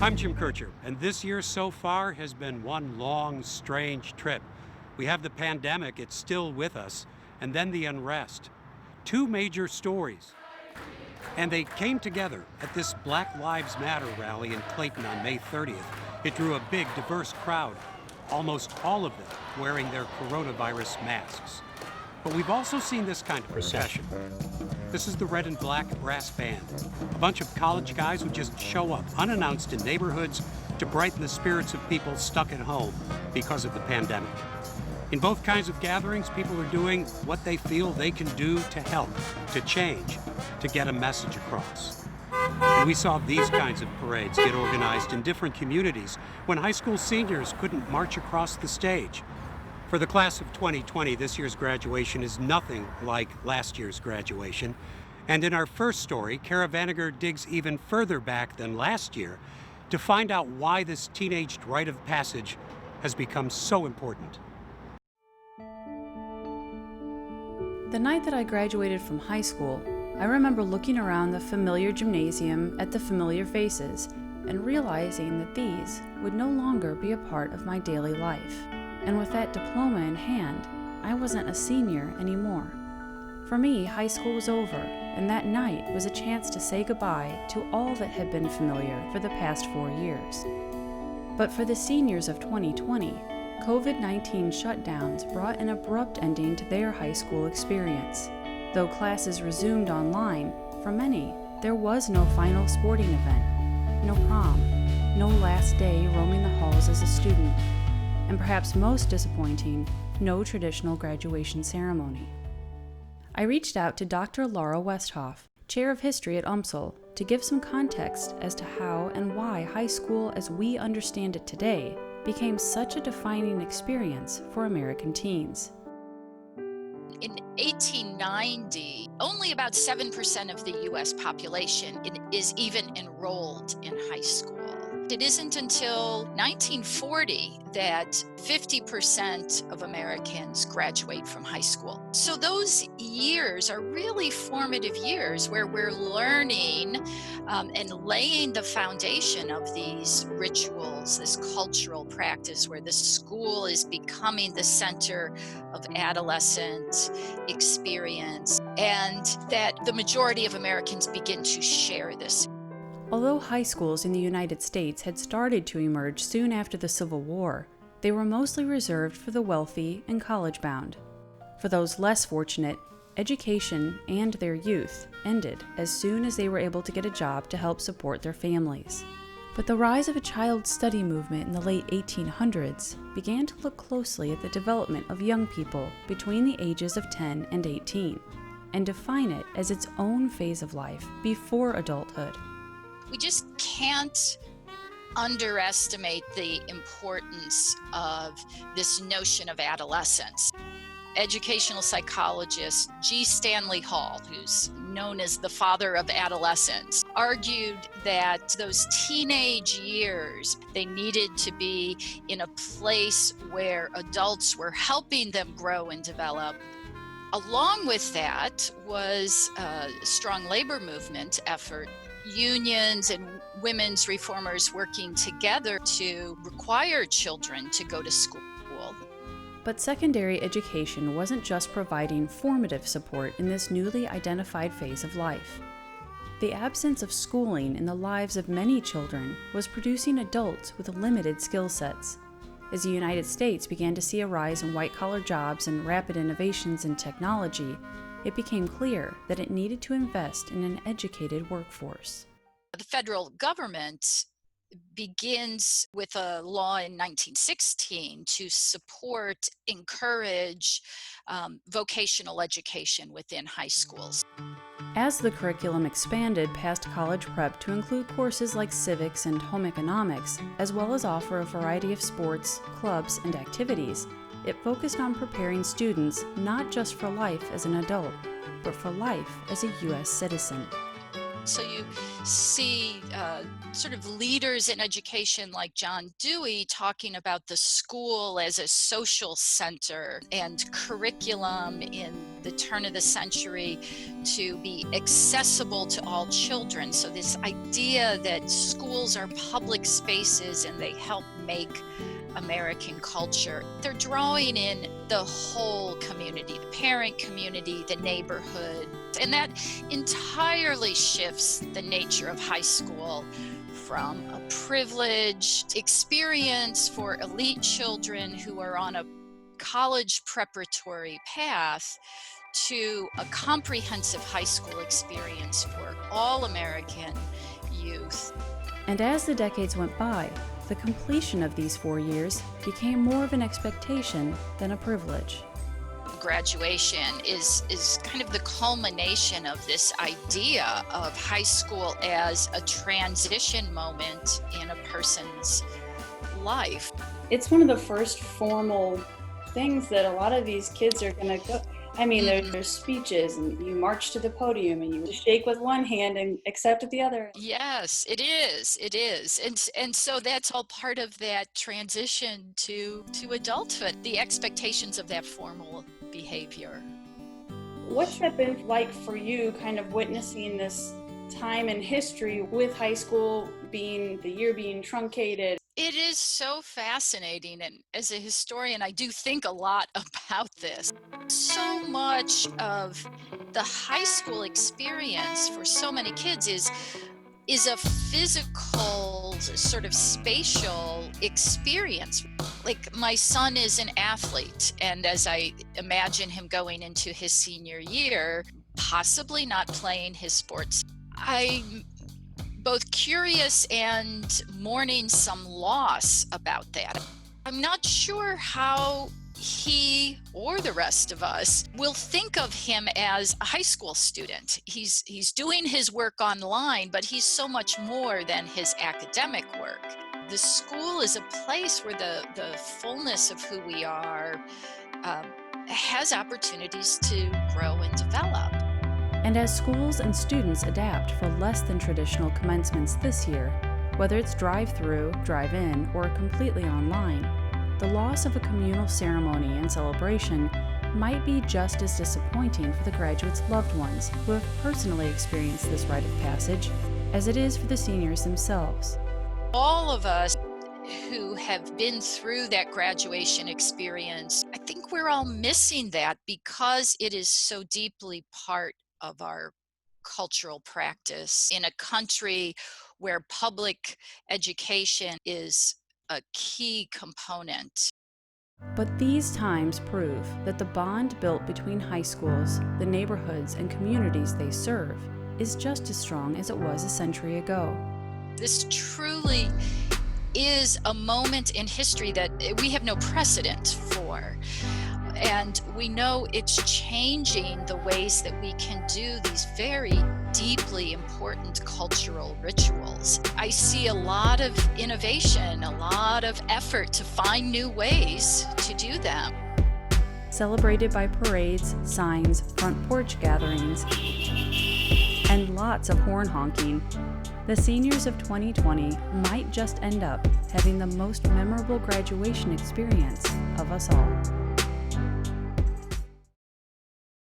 I'm Jim Kircher, and this year so far has been one long, strange trip. We have the pandemic, it's still with us, and then the unrest. Two major stories. And they came together at this Black Lives Matter rally in Clayton on May 30th. It drew a big, diverse crowd, almost all of them wearing their coronavirus masks. But we've also seen this kind of procession. This is the Red and Black Brass Band, a bunch of college guys who just show up unannounced in neighborhoods to brighten the spirits of people stuck at home because of the pandemic. In both kinds of gatherings, people are doing what they feel they can do to help, to change, to get a message across. And we saw these kinds of parades get organized in different communities when high school seniors couldn't march across the stage. For the class of 2020, this year's graduation is nothing like last year's graduation. And in our first story, Vaninger digs even further back than last year to find out why this teenage rite of passage has become so important. The night that I graduated from high school, I remember looking around the familiar gymnasium at the familiar faces and realizing that these would no longer be a part of my daily life. And with that diploma in hand, I wasn't a senior anymore. For me, high school was over, and that night was a chance to say goodbye to all that had been familiar for the past 4 years. But for the seniors of 2020, COVID-19 shutdowns brought an abrupt ending to their high school experience. Though classes resumed online, for many, there was no final sporting event, no prom, no last day roaming the halls as a student, and perhaps most disappointing, no traditional graduation ceremony. I reached out to Dr. Laura Westhoff, Chair of History at UMSL, to give some context as to how and why high school as we understand it today became such a defining experience for American teens. In 1890, only about 7% of the US population is even enrolled in high school. It isn't until 1940 that 50% of Americans graduate from high school. So those years are really formative years where we're learning and laying the foundation of these rituals, this cultural practice where the school is becoming the center of adolescent experience, and that the majority of Americans begin to share this. Although high schools in the United States had started to emerge soon after the Civil War, they were mostly reserved for the wealthy and college-bound. For those less fortunate, education and their youth ended as soon as they were able to get a job to help support their families. But the rise of a child study movement in the late 1800s began to look closely at the development of young people between the ages of 10 and 18, and define it as its own phase of life before adulthood. We just can't underestimate the importance of this notion of adolescence. Educational psychologist G. Stanley Hall, who's known as the father of adolescence, argued that those teenage years, they needed to be in a place where adults were helping them grow and develop. Along with that was a strong labor movement effort. Unions and women's reformers working together to require children to go to school. But secondary education wasn't just providing formative support in this newly identified phase of life. The absence of schooling in the lives of many children was producing adults with limited skill sets. As the United States began to see a rise in white-collar jobs and rapid innovations in technology, it became clear that it needed to invest in an educated workforce. The federal government begins with a law in 1916 to support, encourage vocational education within high schools. As the curriculum expanded past college prep to include courses like civics and home economics, as well as offer a variety of sports, clubs, and activities, it focused on preparing students not just for life as an adult, but for life as a U.S. citizen. So you see sort of leaders in education like John Dewey talking about the school as a social center and curriculum in the turn of the century to be accessible to all children. So this idea that schools are public spaces and they help make American culture, they're drawing in the whole community, the parent community, the neighborhood, and that entirely shifts the nature of high school from a privileged experience for elite children who are on a college preparatory path to a comprehensive high school experience for all American youth. And as the decades went by, the completion of these 4 years became more of an expectation than a privilege. Graduation is kind of the culmination of this idea of high school as a transition moment in a person's life. It's one of the first formal things that a lot of these kids are going to go. I mean, there's speeches, and you march to the podium, and you shake with one hand and accept with the other. Yes, it is. It is. And so that's all part of that transition to adulthood, the expectations of that formal behavior. What's that been like for you, kind of witnessing this time in history with high school being, the year being truncated? It is so fascinating, and as a historian, I do think a lot about this. So much of the high school experience for so many kids is a physical, sort of spatial experience. Like, my son is an athlete, and as I imagine him going into his senior year, possibly not playing his sports, I'm both curious and mourning some loss about that. I'm not sure how he or the rest of us will think of him as a high school student. He's doing his work online, but he's so much more than his academic work. The school is a place where the fullness of who we are has opportunities to grow and develop. And as schools and students adapt for less than traditional commencements this year, whether it's drive-through, drive-in, or completely online, the loss of a communal ceremony and celebration might be just as disappointing for the graduates' loved ones who have personally experienced this rite of passage as it is for the seniors themselves. All of us who have been through that graduation experience, I think we're all missing that because it is so deeply part of our cultural practice in a country where public education is a key component. But these times prove that the bond built between high schools, the neighborhoods, and communities they serve is just as strong as it was a century ago. This truly is a moment in history that we have no precedent for. And we know it's changing the ways that we can do these very deeply important cultural rituals. I see a lot of innovation, a lot of effort to find new ways to do them. Celebrated by parades, signs, front porch gatherings, and lots of horn honking, the seniors of 2020 might just end up having the most memorable graduation experience of us all.